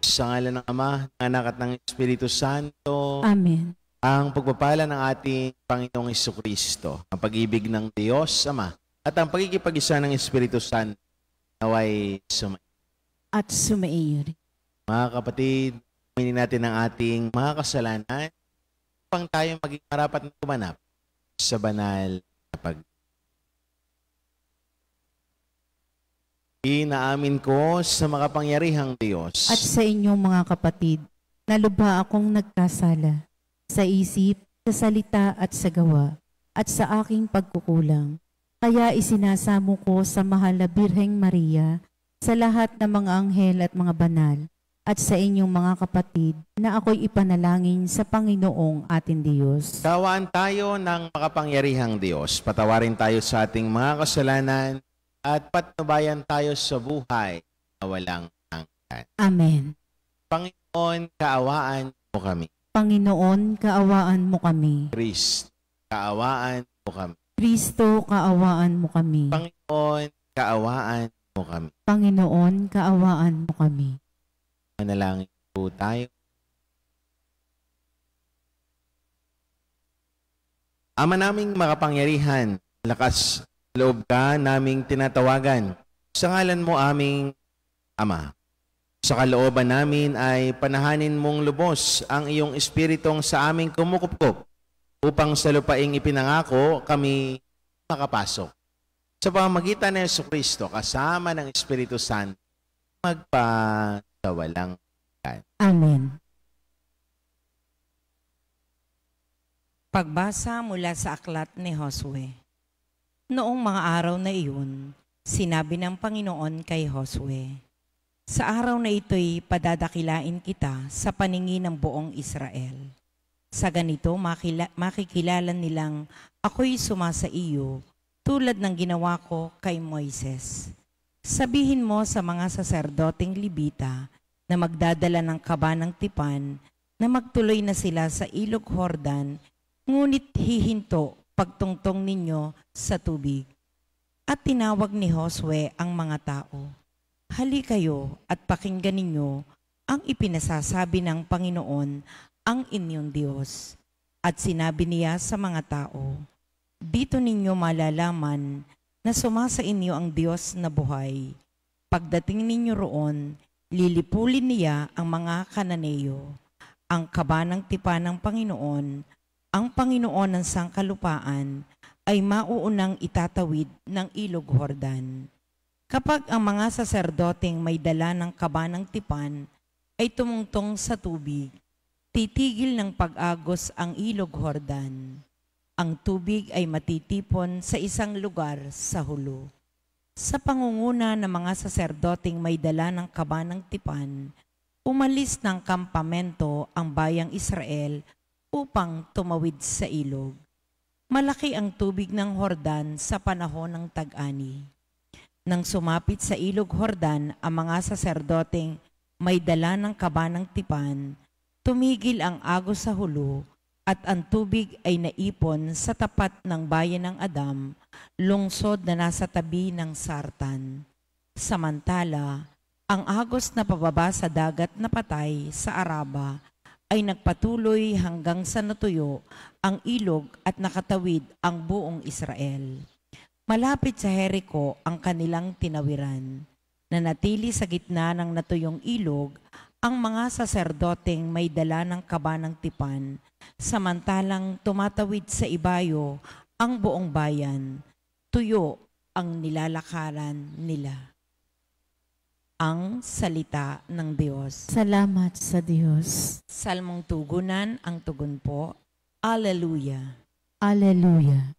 Sa ngalan ng Ama, ng Anak at ng Espiritu Santo. Amen. Ang pagpapala ng ating Panginoong Jesucristo, ang pag-ibig ng Diyos Ama, at ang pagkikipag-isa ng Espiritu Santo naway At sumaiyo rin. Mga kapatid, aminin natin ang ating mga kasalanan upang tayo maging marapat na kumanap sa banal na pag. Inaamin ko sa makapangyarihang Diyos At sa inyong mga kapatid, na lubha akong nagkasala sa isip, sa salita at sa gawa, at sa aking pagkukulang. Kaya isinasamo ko sa mahal na Birheng Maria, sa lahat ng mga anghel at mga banal, at sa inyong mga kapatid, na ako'y ipanalangin sa Panginoong ating Diyos. Kawaan tayo ng makapangyarihang Diyos. Patawarin tayo sa ating mga kasalanan at patnubayan tayo sa buhay na walang hanggan. Amen. Panginoon, kaawaan mo kami. Panginoon, kaawaan mo kami. Christ, kaawaan mo kami. Kristo, kaawaan mo kami. Panginoon, kaawaan mo kami. Panginoon, kaawaan mo kami. Manalangin po tayo. Ama naming makapangyarihan, lakas loob ka naming tinatawagan. Sa ngalan mo aming Ama. Sa kalooban namin ay panahanin mong lubos ang iyong espiritong sa aming kumukupkup upang sa lupaing ipinangako kami makapasok. Sa pamamagitan ng Jesucristo kasama ng Espiritu Santo magpasawalang hanggan. Amen. Pagbasa mula sa aklat ni Josue. Noong mga araw na iyon, sinabi ng Panginoon kay Josue, sa araw na ito'y padadakilain kita sa paningin ng buong Israel. Sa ganito makikilala nilang ako'y sumasa iyo tulad ng ginawa ko kay Moises. Sabihin mo sa mga saserdoteng Libita na magdadala ng kaba ng tipan na magtuloy na sila sa ilog Jordan, ngunit hihinto pagtungtong ninyo sa tubig. At tinawag ni Josue ang mga tao. Hali kayo at pakinggan ninyo ang ipinasasabi ng Panginoon ang inyong Diyos. At sinabi niya sa mga tao, dito ninyo malalaman na sumasa inyo ang Diyos na buhay. Pagdating ninyo roon, lilipulin niya ang mga Kananeo, ang kaba ng tipan ng Panginoon, ang Panginoon ng sangkalupaan, ay mauunang itatawid ng ilog Jordan. Kapag ang mga saserdoteng may dala ng kaba ng tipan ay tumungtong sa tubig, titigil ng pag-agos ang ilog Jordan. Ang tubig ay matitipon sa isang lugar sa hulo. Sa pangunguna ng mga saserdoteng may dala ng kaba ng tipan, umalis ng kampamento ang bayang Israel upang tumawid sa ilog. Malaki ang tubig ng Jordan sa panahon ng tag-ani. Nang sumapit sa ilog Jordan ang mga saserdoteng may dala ng kaba ng tipan, tumigil ang agos sa hulo at ang tubig ay naipon sa tapat ng bayan ng Adam, lungsod na nasa tabi ng Sartan. Samantala, ang agos na pababa sa dagat na patay sa Araba ay nagpatuloy hanggang sa natuyo ang ilog at nakatawid ang buong Israel. Malapit sa Jericho ang kanilang tinawiran. Nanatili sa gitna ng natuyong ilog ang mga saserdoteng may dala ng kaba ng tipan, samantalang tumatawid sa ibayo ang buong bayan. Tuyo ang nilalakaran nila. Ang salita ng Diyos. Salamat sa Diyos. Salmong tugunan, ang tugon po. Alleluia. Alleluia.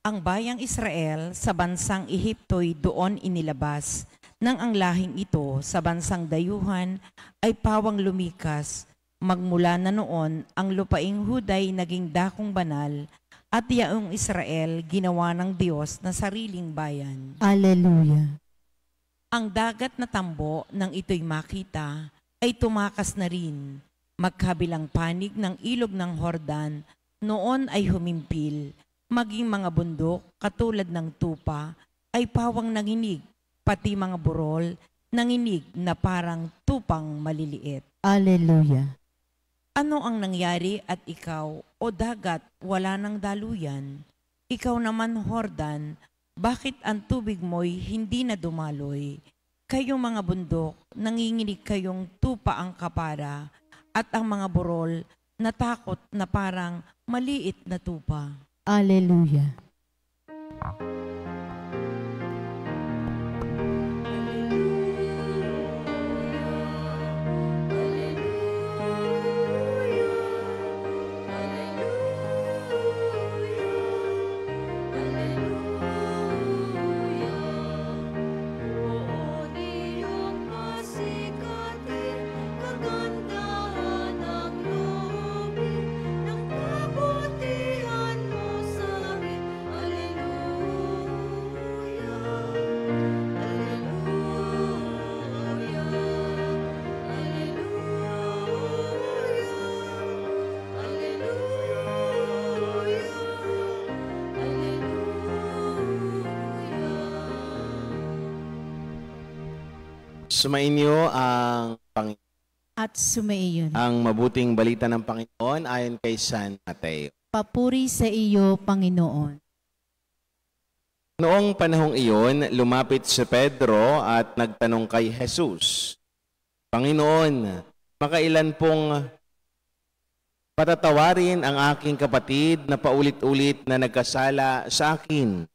Ang bayang Israel sa bansang Ehipto'y doon inilabas, nang ang lahing ito sa bansang dayuhan ay pawang lumikas. Magmula na noon, ang lupaing Huday naging dakong banal, at yaong Israel ginawa ng Diyos na sariling bayan. Alleluia. Ang dagat na tambo nang ito'y makita ay tumakas na rin. Magkabilang panig ng ilog ng Jordan, noon ay humimpil. Maging mga bundok katulad ng tupa ay pawang nanginig, pati mga burol nanginig na parang tupang maliliit. Alleluia. Ano ang nangyari at ikaw, o dagat, wala ng daluyan? Ikaw naman, Hordan, bakit ang tubig mo'y hindi na dumaloy? Kayong mga bundok, nanginginig kayong tupa ang kapara, at ang mga burol, natakot na parang maliit na tupa. Alleluia. Sumainyo ang At sumaiyon. ang mabuting balita ng Panginoon ayon kay San Mateo. Papuri sa iyo, Panginoon. Noong panahong iyon, lumapit si Pedro at nagtanong kay Jesus, Panginoon, makailan pong patatawarin ang aking kapatid na paulit-ulit na nagkasala sa akin?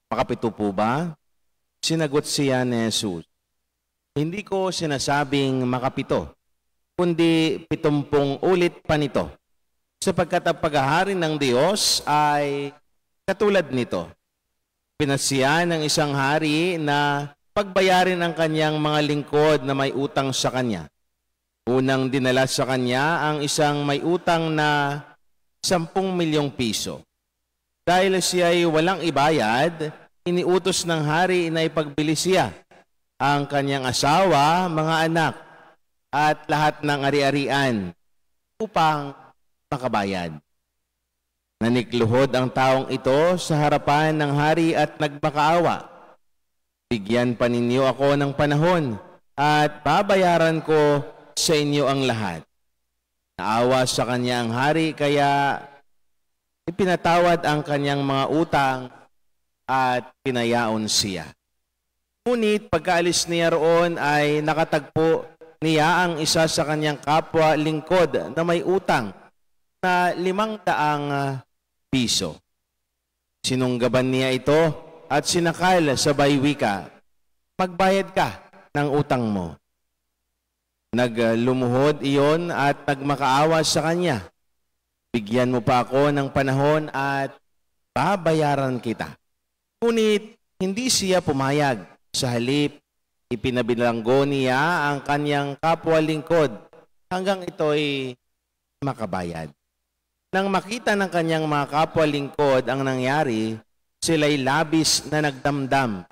Makapito po ba? Sinagot siya ni Jesus, hindi ko sinasabing makapito, kundi 70 ulit pa nito. Sapagkat ang paghahari ng Diyos ay katulad nito. Pinasya ng isang hari na pagbayarin ang kanyang mga lingkod na may utang sa kanya. Unang dinala sa kanya ang isang may utang na 10 milyong piso. Dahil siya ay walang ibayad, iniutos ng hari na ipagbili siya ang kanyang asawa, mga anak, at lahat ng ari-arian upang makabayad. Nanikluhod ang taong ito sa harapan ng hari at nagmakaawa. Bigyan pa ninyo ako ng panahon at babayaran ko sa inyo ang lahat. Naawa sa kanya ang hari kaya ipinatawad ang kanyang mga utang at pinayaon siya. Ngunit pagkaalis niya roon ay nakatagpo niya ang isa sa kanyang kapwa lingkod na may utang na 500 piso. Sinunggaban niya ito at sinakal sa baywika, magbayad ka ng utang mo. Naglumuhod iyon at nagmakaawa sa kanya. Bigyan mo pa ako ng panahon at babayaran kita. Ngunit hindi siya pumayag. Sa halip, ipinabilanggo niya ang kanyang kapwa lingkod hanggang ito'y makabayad. Nang makita ng kanyang mga kapwa lingkod ang nangyari, sila'y labis na nagdamdam.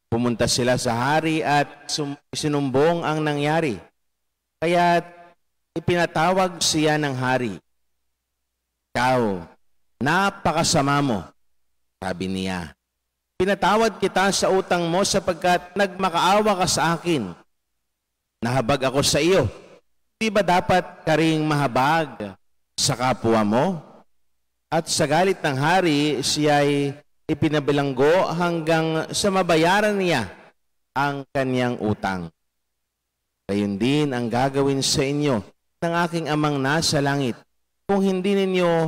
Pumunta sila sa hari at sinumbong ang nangyari. Kaya ipinatawag siya ng hari. Ikaw, napakasama mo, sabi niya. Pinatawad kita sa utang mo sapagkat nagmakaawa ka sa akin. Nahabag ako sa iyo. Di ba dapat ka ring mahabag sa kapwa mo? At sa galit ng hari, siya'y ipinabilanggo hanggang sa mabayaran niya ang kanyang utang. Gayon din ang gagawin sa inyo ng aking amang nasa langit kung hindi ninyo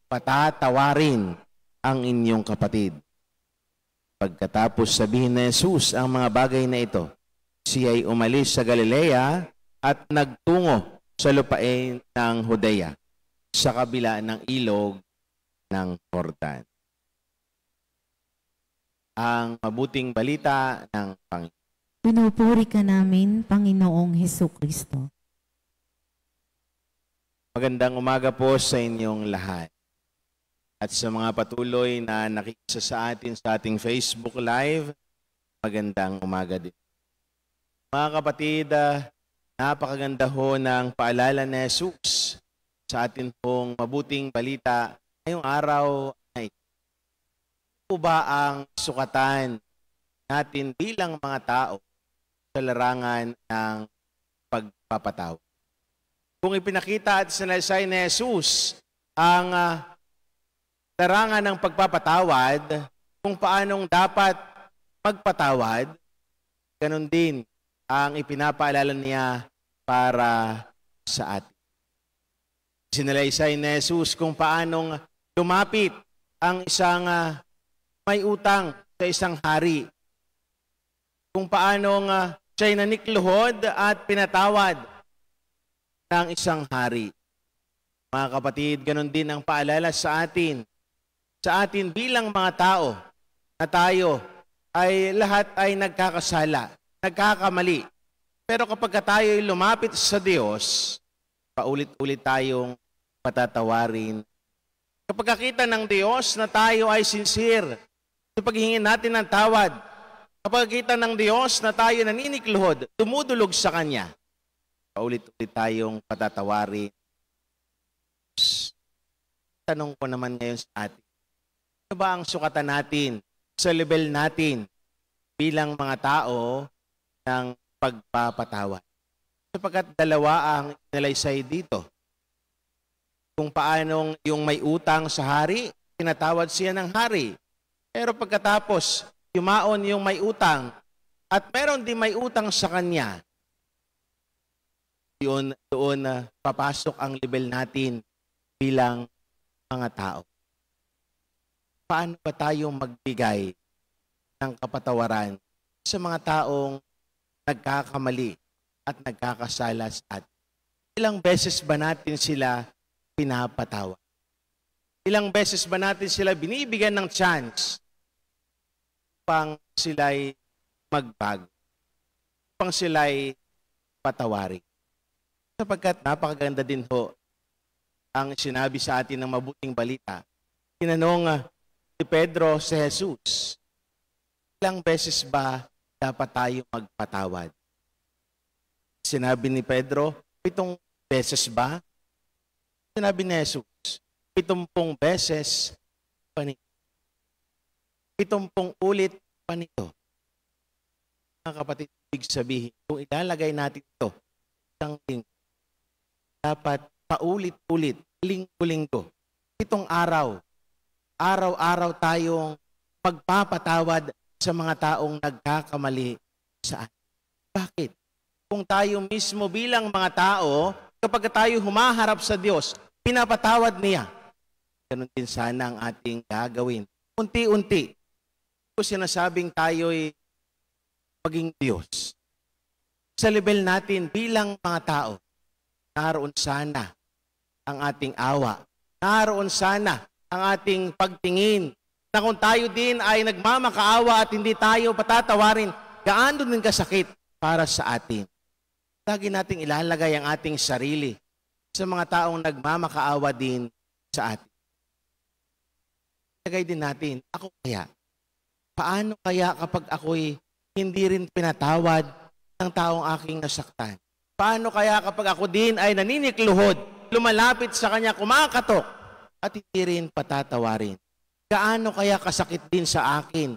patatawarin ang inyong kapatid. Pagkatapos sabihin ni Jesus ang mga bagay na ito, siya ay umalis sa Galilea at nagtungo sa lupain ng Judea, sa kabila ng ilog ng Jordan. Ang mabuting balita ng Panginoon. Pinupuri ka namin, Panginoong Hesukristo. Magandang umaga po sa inyong lahat. At sa mga patuloy na nakikisa sa atin sa ating Facebook Live, magandang umaga din. Mga kapatid, napakaganda ho ng paalala ni Jesus sa atin pong mabuting balita ngayong araw na ito. Ano ba ang sukatan natin bilang mga tao sa larangan ng pagpapatawad. Kung ipinakita at sinalaysay ni Jesus ang larangan ng pagpapatawad, kung paanong dapat magpatawad, ganun din ang ipinapaalala niya para sa atin. Sinalaysay ni Jesus kung paanong lumapit ang isang may utang sa isang hari. Kung paanong siya'y nanikluhod at pinatawad ng isang hari. Mga kapatid, ganun din ang paalala sa atin bilang mga tao na tayo ay lahat ay nagkakasala, nagkakamali. Pero kapag tayo ay lumapit sa Diyos, paulit-ulit tayong patatawarin. Kapag kakita ng Diyos na tayo ay sincere sa paghingi natin ng tawad, kapag kakita ng Diyos na tayo naninikluhod, dumudulog sa Kanya, paulit-ulit tayong patatawarin. Tanong ko naman ngayon sa atin, ano ba ang sukatan natin sa level natin bilang mga tao ng pagpapatawad? Sapagkat dalawa ang inalaysay dito. Kung paanong yung may utang sa hari, tinatawad siya ng hari. Pero pagkatapos, yumaon yung may utang at meron din may utang sa kanya, doon papasok ang level natin bilang mga tao. Paano ba tayo magbigay ng kapatawaran sa mga taong nagkakamali at nagkakasala sa atin? Ilang beses ba natin sila pinapatawad? Ilang beses ba natin sila binibigyan ng chance upang sila'y magbago, upang sila'y patawarin? Sapagkat napakaganda din ho ang sinabi sa atin ng mabuting balita. Tinanong ni Pedro si Jesus, ilang beses ba dapat tayo magpatawad? Sinabi ni Pedro, 7 beses ba? Sinabi ni Jesus, 70 beses pa nito. 70 ulit pa nito. Mga kapatid, ibig sabihin, kung ilalagay natin ito, isang linggo, dapat paulit-ulit, linggo-linggo, 7 araw, araw-araw tayong magpapatawad sa mga taong nagkakamali sa atin. Bakit? Kung tayo mismo bilang mga tao, kapag tayo humaharap sa Diyos, pinapatawad niya. Ganun din sana ang ating gagawin. Unti-unti. Kung sinasabing tayo'y maging Diyos, sa level natin bilang mga tao, naroon sana ang ating awa. Naroon sana ang ating pagtingin na kung tayo din ay nagmamakaawa at hindi tayo patatawarin, gaano din kasakit para sa atin. Lagi nating ilalagay ang ating sarili sa mga taong nagmamakaawa din sa atin. Lagay din natin, ako kaya? Paano kaya kapag ako'y hindi rin pinatawad ng taong aking nasaktan? Paano kaya kapag ako din ay naninikluhod, lumalapit sa kanya, kumakatok, at hindi rin patatawarin? Gaano kaya kasakit din sa akin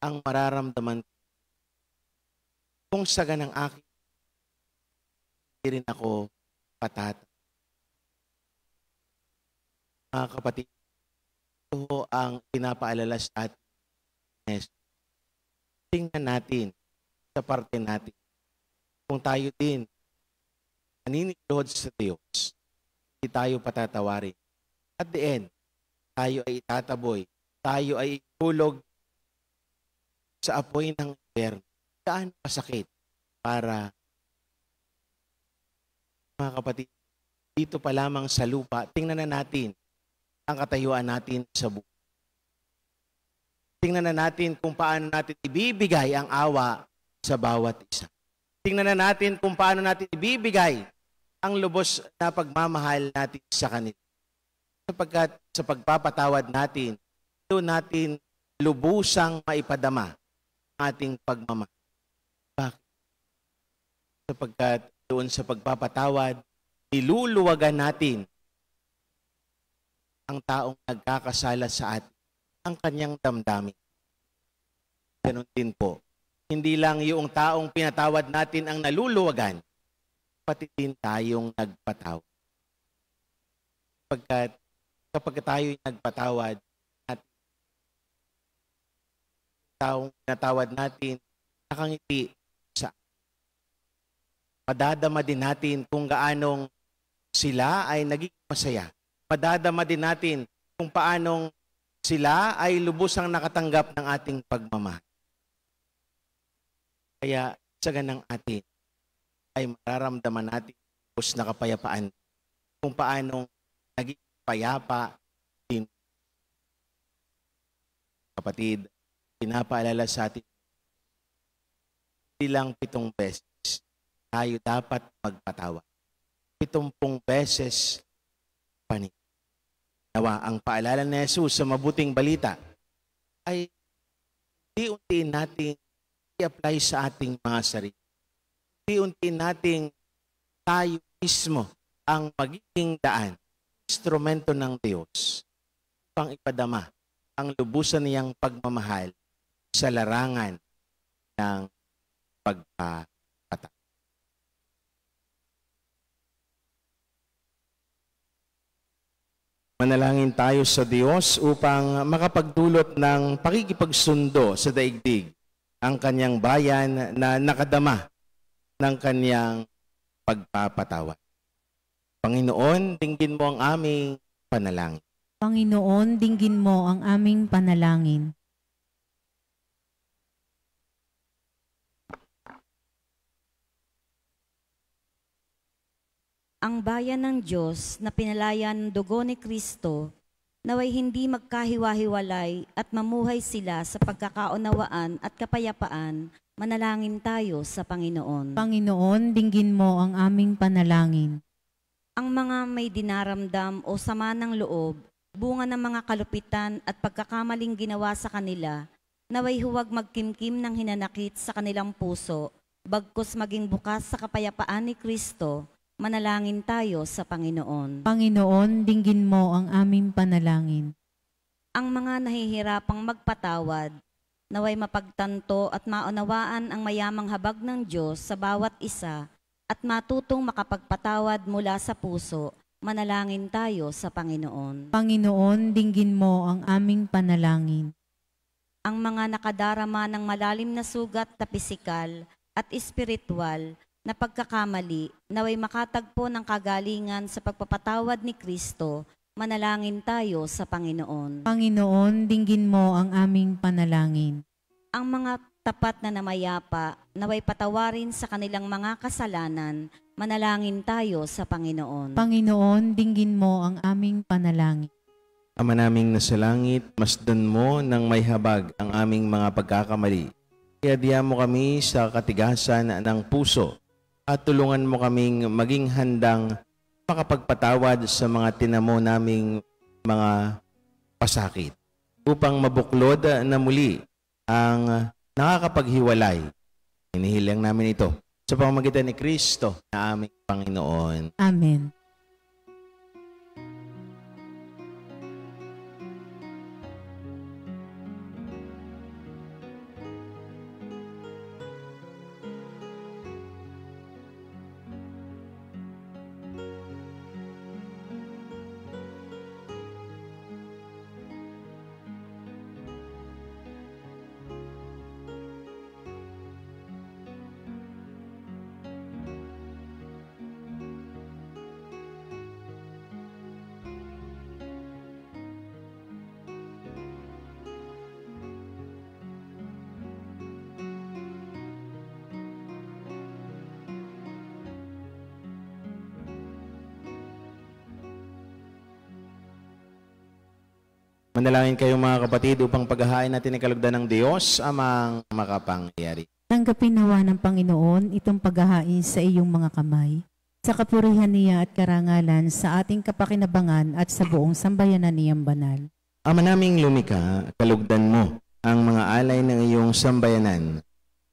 ang mararamdaman ko kung sa ganang akin, hindi rin ako patatawarin? Mga kapatid, ito ang pinapaalala sa atin. Tingnan natin sa parte natin. Kung tayo din naninikluhod sa Diyos, hindi tayo patatawarin. At the end, tayo ay itataboy, tayo ay hulog sa apoy ng impyerno. Gaano kasakit para, mga kapatid, dito pa lamang sa lupa, tingnan na natin ang katayuan natin sa buhay. Tingnan na natin kung paano natin ibibigay ang awa sa bawat isa. Tingnan na natin kung paano natin ibibigay ang lubos na pagmamahal natin sa kanila. Sapagkat sa pagpapatawad natin, doon natin lubusang maipadama ang ating pagmamahal. Bakit? Sapagkat doon sa pagpapatawad, niluluwagan natin ang taong nagkakasala sa atin, ang kanyang damdamin. Ganon din po Hindi lang yung taong pinatawad natin ang naluluwagan, pati din tayong nagpatawad. Kapag tayo'y nagpatawad, at taong pinatawad natin, nakangiti sa madadama din natin kung gaanong sila ay naging masaya. Madadama din natin kung paanong sila ay lubusang nakatanggap ng ating pagmamahal. Kaya sa ganang atin ay mararamdaman natin lubos na kapayapaan kung paanong naging payapa din. Kapatid, pinapaalala sa atin, hindi lang 7 beses tayo dapat magpatawad. 70 beses panig. Nawa, ang paalala ni Jesus sa mabuting balita ay unti-unti nating i-apply sa ating mga sarili. Unti-unti nating tayo mismo ang magiging daan, instrumento ng Diyos upang ipadama ang lubusan niyang pagmamahal sa larangan ng pagpapatawad. Manalangin tayo sa Diyos upang makapagdulot ng pakikipagsundo sa daigdig ang kanyang bayan na nakadama ng kanyang pagpapatawad. Panginoon, dinggin mo ang aming panalangin. Panginoon, dinggin mo ang aming panalangin. Ang bayan ng Diyos na pinalaya ng dugo ni Kristo, naway hindi magkahiwa-hiwalay at mamuhay sila sa pagkakaunawaan at kapayapaan, manalangin tayo sa Panginoon. Panginoon, dinggin mo ang aming panalangin. Ang mga may dinaramdam o sama ng loob, bunga ng mga kalupitan at pagkakamaling ginawa sa kanila, naway huwag magkimkim ng hinanakit sa kanilang puso, bagkus maging bukas sa kapayapaan ni Kristo, manalangin tayo sa Panginoon. Panginoon, dinggin mo ang aming panalangin. Ang mga nahihirapang magpatawad, naway mapagtanto at maunawaan ang mayamang habag ng Diyos sa bawat isa at matutong makapagpatawad mula sa puso, manalangin tayo sa Panginoon. Panginoon, dinggin mo ang aming panalangin. Ang mga nakadarama ng malalim na sugat na pisikal at espiritual na pagkakamali, naway makatagpo ng kagalingan sa pagpapatawad ni Kristo, manalangin tayo sa Panginoon. Panginoon, dinggin mo ang aming panalangin. Ang mga tapat na namayapa, naway patawarin sa kanilang mga kasalanan, manalangin tayo sa Panginoon. Panginoon, dinggin mo ang aming panalangin. Ama naming nasa langit, masdan mo ng may habag ang aming mga pagkakamali. Iadya mo kami sa katigasan ng puso at tulungan mo kaming maging handang makapagpatawad sa mga tinamo naming mga pasakit upang mabuklod na muli ang nakakapaghiwalay. Hinihiling namin ito sa pamamagitan ni Kristo na aming Panginoon. Amen. Manalangin kayo mga kapatid upang paghahain natin ang kalugdan ng Diyos amang makapangyari. Tanggapin nawa ng Panginoon itong paghahain sa iyong mga kamay, sa kapurihan niya at karangalan sa ating kapakinabangan at sa buong sambayanan niyang banal. Ama naming lumikha, kalugdan mo ang mga alay ng iyong sambayanan,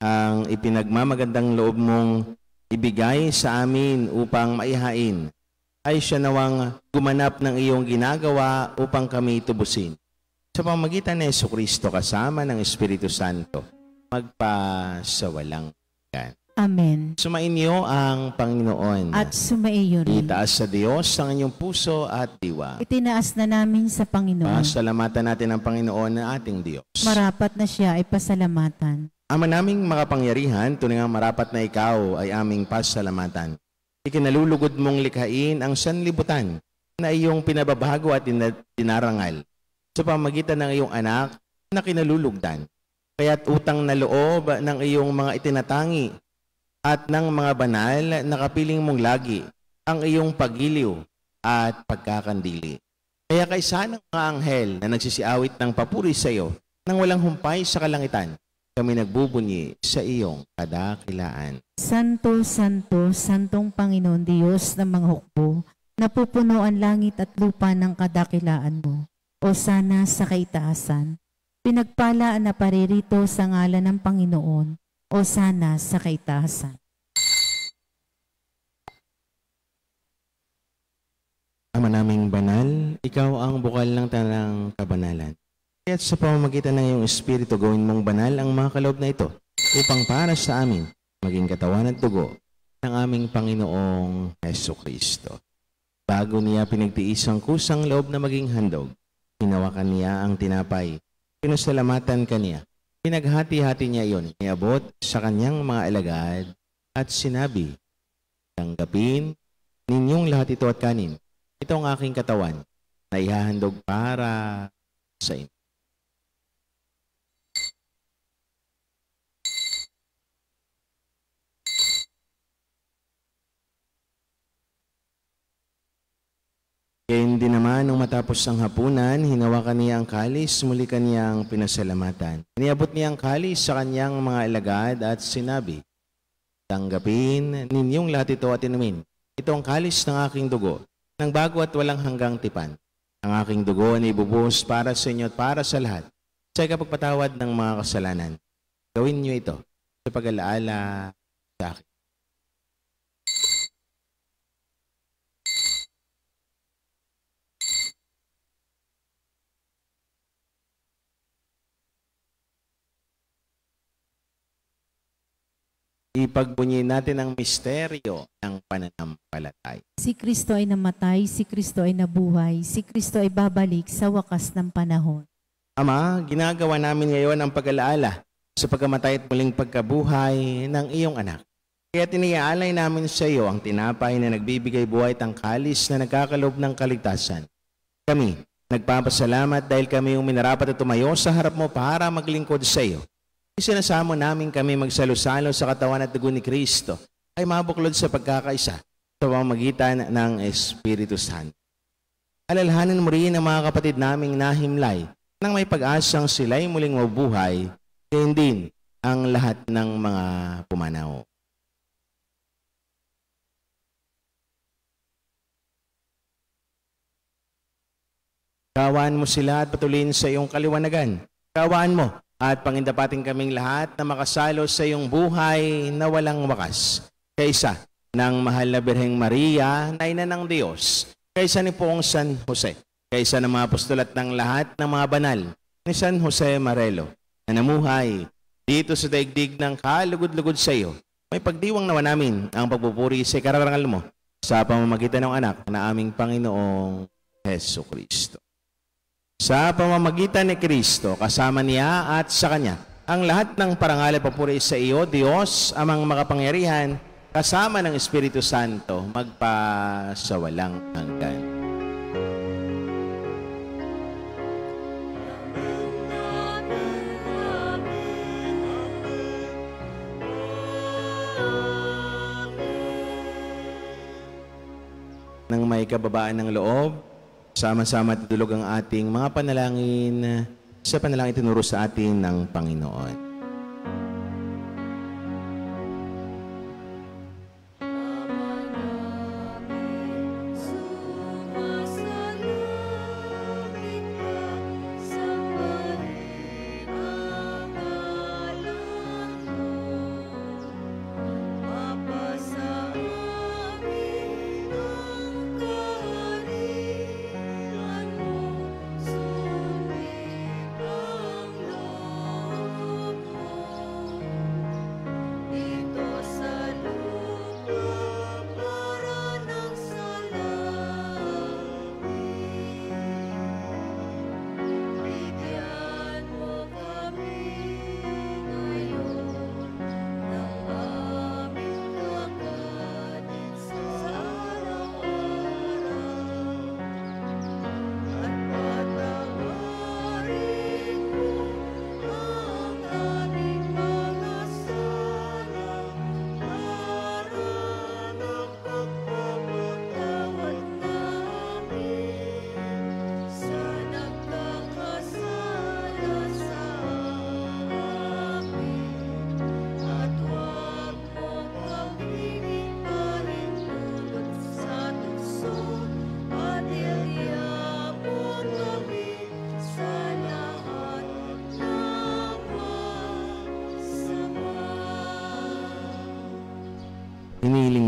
ang ipinagmamagandang loob mong ibigay sa amin upang maihain, ay siya nawang gumanap ng iyong ginagawa upang kami tubusin. Sa pamamagitan ni Jesucristo kasama ng Espiritu Santo, magpasawalang hanggan. Amen. Sumainyo ang Panginoon. At sumaiyo rin. Itaas sa Diyos ang inyong puso at diwa. Itinaas na namin sa Panginoon. Pasalamatan natin ang Panginoon na ating Diyos. Marapat na siya ay pasalamatan. Ama naming makapangyarihan, tunay nga marapat na ikaw ay aming pasalamatan. Ikinalulugod mong likhain ang sanlibutan na iyong pinababago at dinarangal sa pamagitan ng iyong anak na kinalulugdan. Kaya't utang na loob ng iyong mga itinatangi at ng mga banal na kapiling mong lagi ang iyong pagiliw at pagkakandili. Kaya kaysa ng mga anghel na nagsisiawit ng papuri sa iyo nang walang humpay sa kalangitan, kami nagbubunyi sa iyong kadakilaan. Santo, Santo, Santong Panginoon Diyos ng mga hukbo, napupuno ang langit at lupa ng kadakilaan mo. O sana sa kaitaasan. Pinagpalaan na paririto sa ngalan ng Panginoon. O sana sa kaitaasan. Ama naming banal, ikaw ang bukal ng tanang kabanalan. Kaya't sa pamamagitan ng iyong Espiritu, gawin mong banal ang mga kaloob na ito upang para sa amin maging katawan at dugo ng aming Panginoong Hesukristo. Bago niya pinagtiis ang kusang loob na maging handog, hinawakan niya ang tinapay, pinasalamatan kaniya, pinaghati-hati niya iyon, niabot sa kanyang mga alagad at sinabi, tanggapin ninyong lahat ito at kanin. Ito ang aking katawan na ihahandog para sa inyo. Kaya hindi naman nung matapos ang hapunan, hinawakan niya ang kalis, muli kaniyang pinasalamatan. Iniabot niya ang kalis sa kanyang mga alagad at sinabi, tanggapin ninyong lahat ito at inumin. Ito ang kalis ng aking dugo, ng bago at walang hanggang tipan. Ang aking dugo ay ibubuhos para sa inyo at para sa lahat, sa ikapagpatawad ng mga kasalanan. Gawin niyo ito sa pag-alaala sa akin. Ipagbunyi natin ang misteryo ng pananampalataya. Si Kristo ay namatay, si Kristo ay nabuhay, si Kristo ay babalik sa wakas ng panahon. Ama, ginagawa namin ngayon ang pag-alaala sa pagkamatay at muling pagkabuhay ng iyong anak. Kaya tiniaalay namin sa iyo ang tinapay na nagbibigay buhay at ang kalis na nagkakaloob ng kaligtasan. Kami, nagpapasalamat dahil kami yung minarapat at tumayo sa harap mo para maglingkod sa iyo. Isinasamo namin kami magsalo-salo sa katawan at dugo ni Kristo ay mabuklod sa pagkakaisa sa pamamagitan ng Espiritu Santo. Alalahanin mo rin ang mga kapatid naming nahimlay nang may pag-asang sila'y muling mabuhay, gayon din ang lahat ng mga pumanaw. Kawaan mo sila at patuloyin sa iyong kaliwanagan. Kawaan mo at pangindapating kaming lahat na makasalo sa iyong buhay na walang wakas. Kaysa ng mahal na Birheng Maria, na ina ng Diyos, kaysa ni Poong San Jose, kaysa ng mga apostol at ng lahat ng mga banal ni San Jose Marelo, na namuhay dito sa daigdig ng kalugod-lugod sa iyo. May pagdiwang naman namin ang pagpupuri sa kararangal mo sa pamamagitan ng anak na aming Panginoong Hesukristo. Sa pamamagitan ni Kristo, kasama niya at sa Kanya, ang lahat ng parangal at papuri sa iyo, Diyos, amang makapangyarihan, kasama ng Espiritu Santo, magpasawalang hanggan. Nang may kababaan ng loob, sama-sama tutulog ang ating mga panalangin sa panalangin tinuro sa atin ng Panginoon.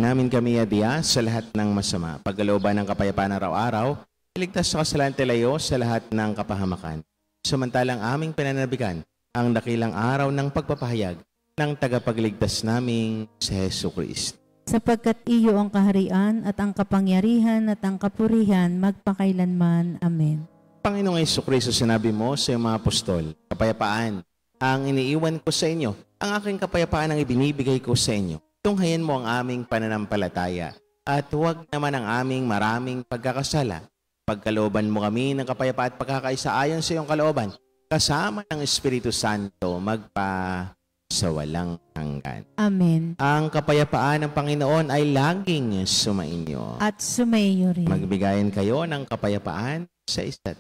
namin kami adiya sa lahat ng masama. Pagkalooban ng kapayapaan araw-araw, iligtas sa kasalanan tilayo sa lahat ng kapahamakan. Samantalang aming pinanabikan ang dakilang araw ng pagpapahayag ng tagapagligtas naming si Hesus Kristo. Sapagkat iyo ang kaharian at ang kapangyarihan at ang kapurihan magpakailanman. Amen. Panginoong Hesus Kristo, sinabi mo sa iyong mga apostol, kapayapaan ang iniiwan ko sa inyo, ang aking kapayapaan ang ibinibigay ko sa inyo. Tunghayan mo ang aming pananampalataya at huwag naman ang aming maraming pagkakasala. Pagkalooban mo kami ng kapayapaan at pagkakaisa ayon sa iyong kalooban, kasama ng Espiritu Santo magpa sa walang hanggan. Amen. Ang kapayapaan ng Panginoon ay laging sumainyo. At sumayo rin. Magbigayan kayo ng kapayapaan sa isa't.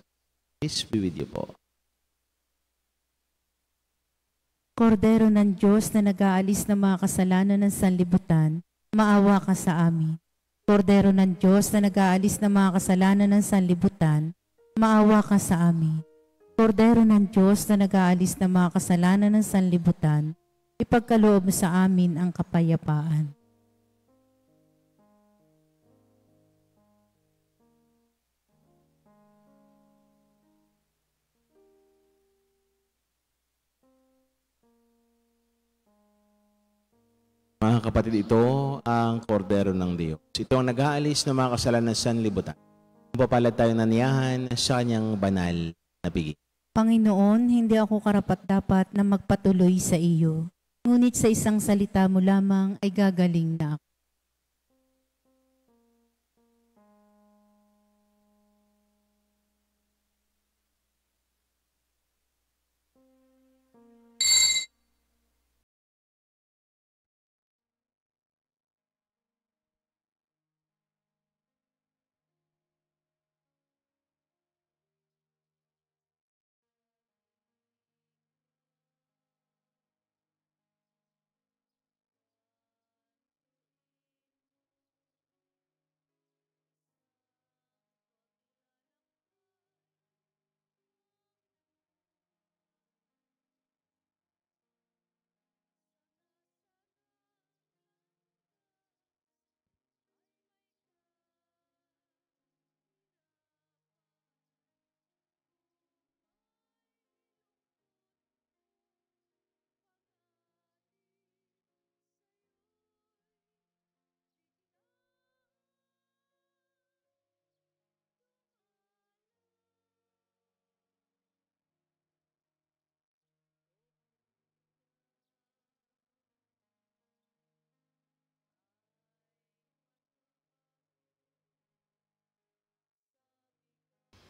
Peace be with you po. Kordero ng Diyos na nag-aalis ng mga kasalanan ng sanlibutan, maawa ka sa amin. Kordero ng Diyos na nag-aalis ng mga kasalanan ng sanlibutan, maawa ka sa amin. Kordero ng Diyos na nag-aalis ng mga kasalanan ng sanlibutan, ipagkaloob mo sa amin ang kapayapaan. Mga kapatid, ito ang kordero ng Diyos. Ito ang nag-aalis ng mga kasalanan sa sanlibutan. Papalad tayo naniyahan sa kanyang banal na piging. Panginoon, hindi ako karapat-dapat na magpatuloy sa iyo. Ngunit sa isang salita mo lamang ay gagaling na ako.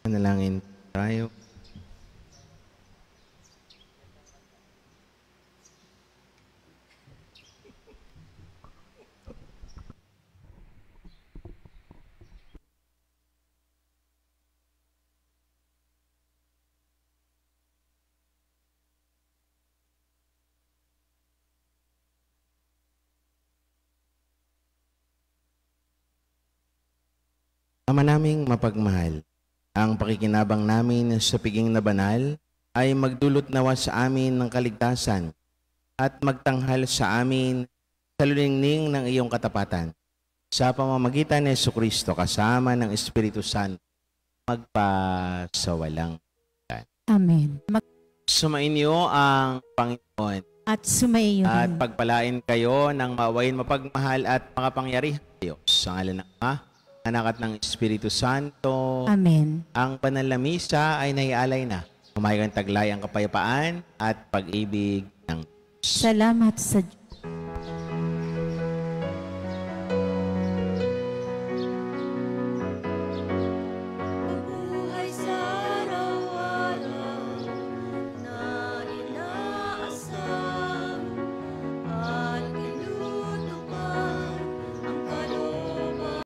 Manalangin tayo. Ama naming mapagmahal, ang pakikinabang namin sa piging na banal ay magdulot nawa sa amin ng kaligtasan at magtanghal sa amin sa luningning ng iyong katapatan. Sa pamamagitan ni Jesucristo kasama ng Espiritu Santo, magpasawalang hanggan. Amen. Sumainyo ang Panginoon At sumayo at rin. pagpalain kayo ng mawain mapagmahal at makapangyarihan Diyos. Sa ngalan ng Ama, Anak at ng Espiritu Santo. Amen. Ang banal na misa ay naialay na. Humayo ang taglay ang kapayapaan at pag-ibig ng Diyos. Salamat sa